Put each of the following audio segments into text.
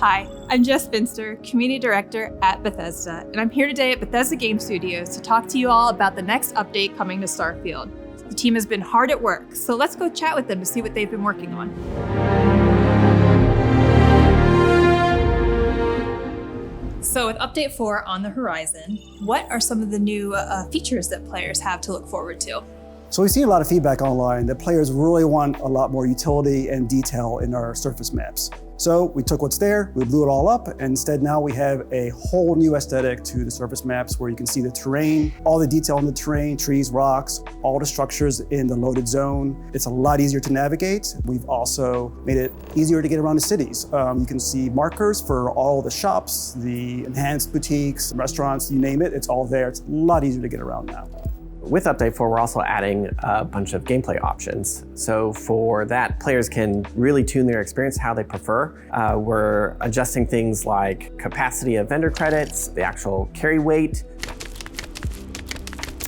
Hi, I'm Jess Finster, Community Director at Bethesda, and I'm here today at Bethesda Game Studios to talk to you all about the next update coming to Starfield. The team has been hard at work, so let's go chat with them to see what they've been working on. So with Update 4 on the horizon, what are some of the new features that players have to look forward to? So we've seen a lot of feedback online that players really want a lot more utility and detail in our surface maps. So we took what's there, we blew it all up, and instead now we have a whole new aesthetic to the surface maps where you can see the terrain, all the detail in the terrain, trees, rocks, all the structures in the loaded zone. It's a lot easier to navigate. We've also made it easier to get around the cities. You can see markers for all the shops, the enhanced boutiques, restaurants, you name it, it's all there. It's a lot easier to get around now. With Update 4, we're also adding a bunch of gameplay options. So for that, players can really tune their experience how they prefer. We're adjusting things like capacity of vendor credits, the actual carry weight.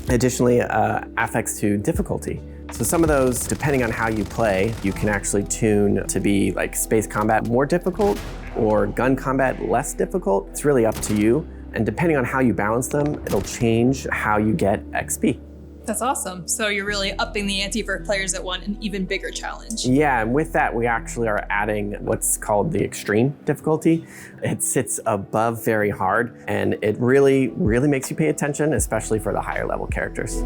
Additionally, affects to difficulty. So some of those, depending on how you play, you can actually tune to be like space combat more difficult or gun combat less difficult. It's really up to you. And depending on how you balance them, it'll change how you get XP. That's awesome. So you're really upping the ante for players that want an even bigger challenge. Yeah, and with that, we actually are adding what's called the extreme difficulty. It sits above very hard, and it really makes you pay attention, especially for the higher level characters.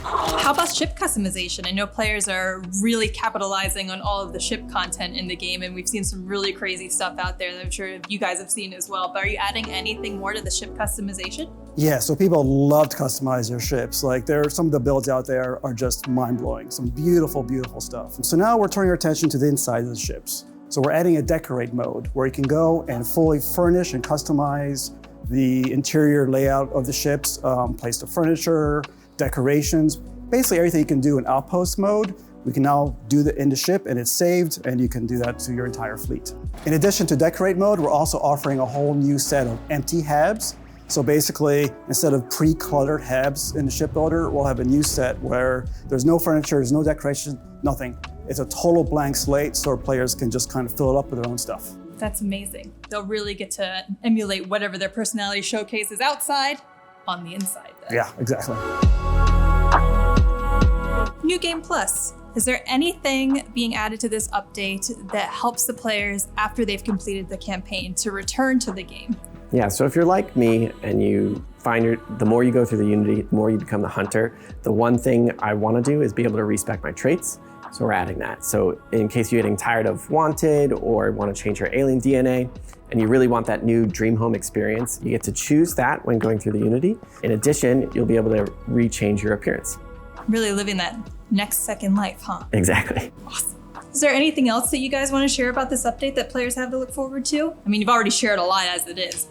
How about ship customization? I know players are really capitalizing on all of the ship content in the game, and we've seen some really crazy stuff out there that I'm sure you guys have seen as well. But are you adding anything more to the ship customization? Yeah, so people love to customize their ships. Like some of the builds out there are just mind-blowing. Some beautiful, beautiful stuff. So now we're turning our attention to the inside of the ships. So we're adding a decorate mode where you can go and fully furnish and customize the interior layout of the ships, place the furniture, decorations. Basically everything you can do in outpost mode, we can now do in the ship and it's saved, and you can do that to your entire fleet. In addition to decorate mode, we're also offering a whole new set of empty habs. So basically, instead of pre-cluttered habs in the shipbuilder, we'll have a new set where there's no furniture, there's no decoration, nothing. It's a total blank slate, so players can just kind of fill it up with their own stuff. That's amazing. They'll really get to emulate whatever their personality showcases outside on the inside then. Yeah, exactly. New Game Plus. Is there anything being added to this update that helps the players after they've completed the campaign to return to the game? Yeah, so if you're like me and you find the more you go through the Unity, the more you become the hunter, the one thing I want to do is be able to respec my traits. So we're adding that. So in case you're getting tired of Wanted or want to change your alien DNA, and you really want that new dream home experience, you get to choose that when going through the Unity. In addition, you'll be able to rechange your appearance. Really living that next second life, huh? Exactly. Awesome. Is there anything else that you guys want to share about this update that players have to look forward to? I mean, you've already shared a lot as it is.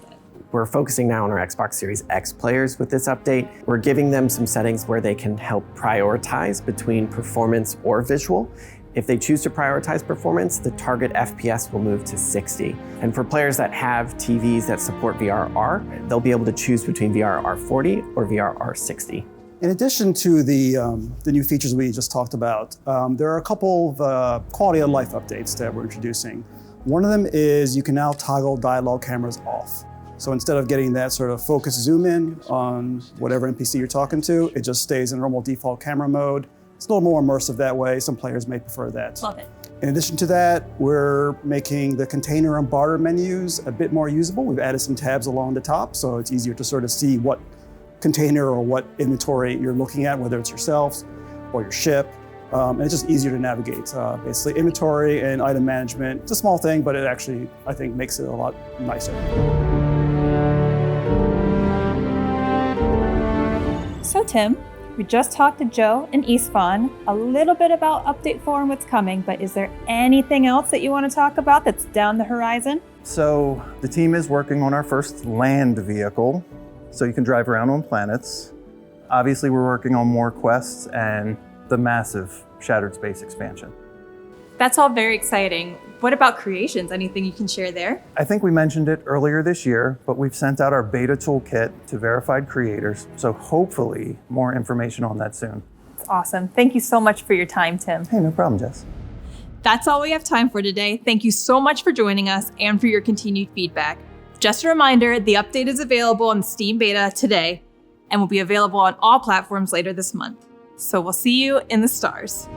We're focusing now on our Xbox Series X players with this update. We're giving them some settings where they can help prioritize between performance or visual. If they choose to prioritize performance, the target FPS will move to 60. And for players that have TVs that support VRR, they'll be able to choose between VRR 40 or VRR 60. In addition to the new features we just talked about, there are a couple of quality of life updates that we're introducing. One of them is you can now toggle dialogue cameras off. So instead of getting that sort of focus zoom in on whatever NPC you're talking to, it just stays in normal default camera mode. It's a little more immersive that way. Some players may prefer that. Love it. In addition to that, we're making the container and barter menus a bit more usable. We've added some tabs along the top, so it's easier to sort of see what container or what inventory you're looking at, whether it's yourself or your ship. And it's just easier to navigate. Basically, inventory and item management, it's a small thing, but it actually, I think, makes it a lot nicer. So Tim, we just talked to Joe and Isfan a little bit about Update 4 and what's coming, but is there anything else that you want to talk about that's down the horizon? So the team is working on our first land vehicle, so you can drive around on planets. Obviously, we're working on more quests and the massive Shattered Space expansion. That's all very exciting. What about creations? Anything you can share there? I think we mentioned it earlier this year, but we've sent out our beta toolkit to verified creators, so hopefully more information on that soon. That's awesome. Thank you so much for your time, Tim. Hey, no problem, Jess. That's all we have time for today. Thank you so much for joining us and for your continued feedback. Just a reminder, the update is available on Steam Beta today and will be available on all platforms later this month. So we'll see you in the stars.